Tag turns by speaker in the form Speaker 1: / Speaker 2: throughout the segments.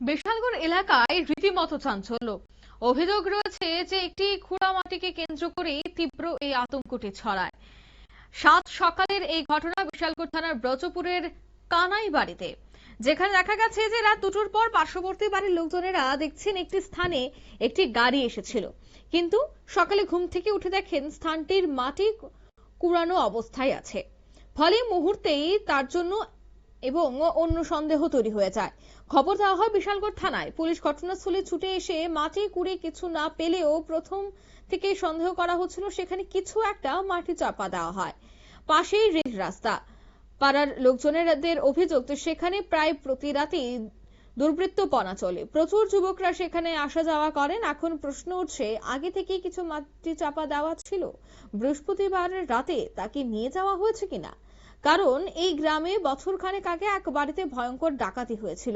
Speaker 1: বিশালগড় এলাকায় রীতিমতো চাঞ্চল্য। অভিযোগ রয়েছে যে একটি খুঁড়ামাটিকে কেন্দ্র করে তীব্র এই আতঙ্কটি ছড়ায়। সাত সকালের এই ঘটনা বিশালগড় থানার ব্রজপুরের কানাই বাড়িতে, যেখানে দেখা গেছে যে রাত 2টোর পর পার্শ্ববর্তী বাড়ির লোকজনেরা দেখছেন একটি স্থানে একটি গাড়ি এসেছিল, কিন্তু সকালে ঘুম থেকে উঠে দেখেন স্থানটির মাটি কুড়ানো অবস্থায় আছে। ফলে মুহূর্তেই তার জন্য এবং অন্য সন্দেহ তৈরি হয়ে যায়। খবর দেওয়া হয় বিশালগড় থানায়। পুলিশ ঘটনাস্থলে ছুটে এসে মাটি কুড়ে কিছু না পেলেও প্রথম থেকে সন্দেহ করা হচ্ছিল সেখানে কিছু একটা মাটি চাপা দেওয়া হয়। পাশেই রেল রাস্তা। পাড়ার লোকজনের অভিযোগ তো সেখানে প্রায় প্রতি রাতেই দুর্বৃত্তপনা চলে। প্রচুর যুবকরা সেখানে আসা যাওয়া করেন। এখন প্রশ্ন উঠছে, আগে থেকেই কিছু মাটি চাপা দেওয়া ছিল, বৃহস্পতিবার রাতে তাকে নিয়ে যাওয়া হয়েছে কিনা। কারণ এই গ্রামে বছরখানেক আগে এক বাড়িতে ভয়ঙ্কর ডাকাতি হয়েছিল।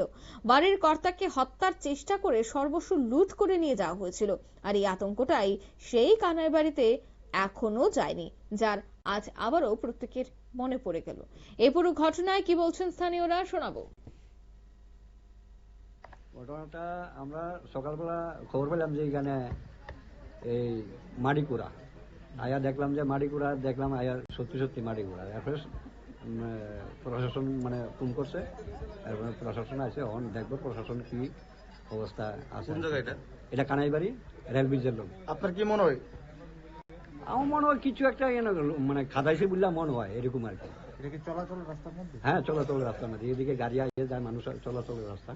Speaker 1: বাড়ির কর্তাকে হত্যার চেষ্টা করে সর্বস্ব লুট করে নিয়ে যাওয়া হয়েছিল। আর এই আতঙ্কটাই সেই কানাই বাড়িতে এখনো যায়নি, যার আজ আবারও প্রত্যেকের মনে পড়ে গেল। এই পুরো ঘটনায় কি বলছেন স্থানীয়রা, শোনাবো।
Speaker 2: ঘটনাটা আমরা সকালবেলা খবর পেলাম যে এখানে এই মাটিকুড়া আয়া দেখলাম, যে মাটিকুড়া দেখলাম আয়া সত্যি সত্যি মাটিকুড়া। এরপরে প্রশাসন ফোন করছে, এরপরে প্রশাসন আছে, এখন দেখবো প্রশাসন কি অবস্থা আছে।
Speaker 3: কোন জায়গা এটা?
Speaker 2: এটা কানাইবাড়ি, রেল ব্রিজের লোক।
Speaker 3: আপনার কি মনে হয়?
Speaker 2: আমার মনে হয় কিছু একটা খাদাইছে বললে মনে হয়, এরকম আর কি।
Speaker 3: এটা কি চলাচল রাস্তার মধ্যে?
Speaker 2: হ্যাঁ, চলাচল রাস্তার মধ্যে, এদিকে গাড়ি আইয়ে যায়, মানুষ চলাচলের রাস্তা।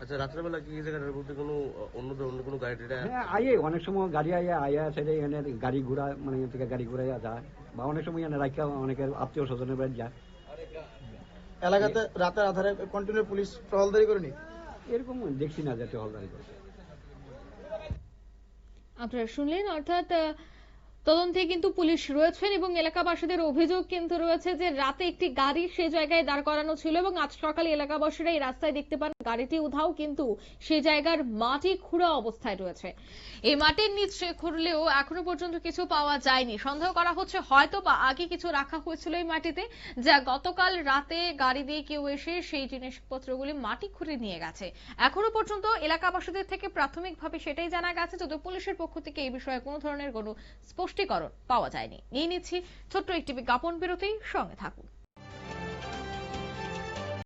Speaker 3: আচ্ছা, রাত্রেবেলা কি জায়গাটার মধ্যে কোনো অন্য কোনো গাড়ি?
Speaker 2: হ্যাঁ, আইয়ে অনেক সময় গাড়ি আইয়া ছেড়ে এখানে গাড়ি ঘোড়া, এখান থেকে গাড়ি ঘুরাইয়া যায়, বা অনেক সময় এখানে রাখা অনেকের আত্মীয় স্বজনের বাড়ি যায়।
Speaker 3: এলাকাতে রাতের আধারে কন্টিনিউ পুলিশ টহলদারি করেনি?
Speaker 2: এরকম দেখছি না যে টহলদারি করছে।
Speaker 1: আপনারা শুনলেন, অর্থাৎ তদন্তে কিন্তু পুলিশ রয়েছেন এবং এলাকাবাসীদের অভিযোগ কিন্তু রয়েছে যে রাতে একটি গাড়ি সেই জায়গায় দাঁড় করানো ছিল এবং আজ সকালে এলাকাবাসীরা এই রাস্তায় দেখতে পান গাড়িটি উধাও, কিন্তু সেই জায়গার মাটি খুঁড়া অবস্থায় রয়েছে। এই মাটির নিচে খুঁড়লেও এখনো পর্যন্ত কিছু পাওয়া যায়নি। সন্দেহ করা হচ্ছে হয়তো বা আগে কিছু রাখা হয়েছিল এই মাটিতে, যা গতকাল রাতে গাড়ি দিয়ে কেউ এসে সেই জিনিসপত্রগুলি মাটি খুঁড়ে নিয়ে গেছে। এখনো পর্যন্ত এলাকাবাসীদের থেকে প্রাথমিকভাবে সেটাই জানা গেছে, যদিও পুলিশের পক্ষ থেকে এই বিষয়ে কোনো ধরনের কোনো স্পষ্টীকরণ পাওয়া যায়নি। নিয়ে নিচ্ছি ছোট্ট একটি বিজ্ঞাপন বিরতি, সঙ্গে থাকুন।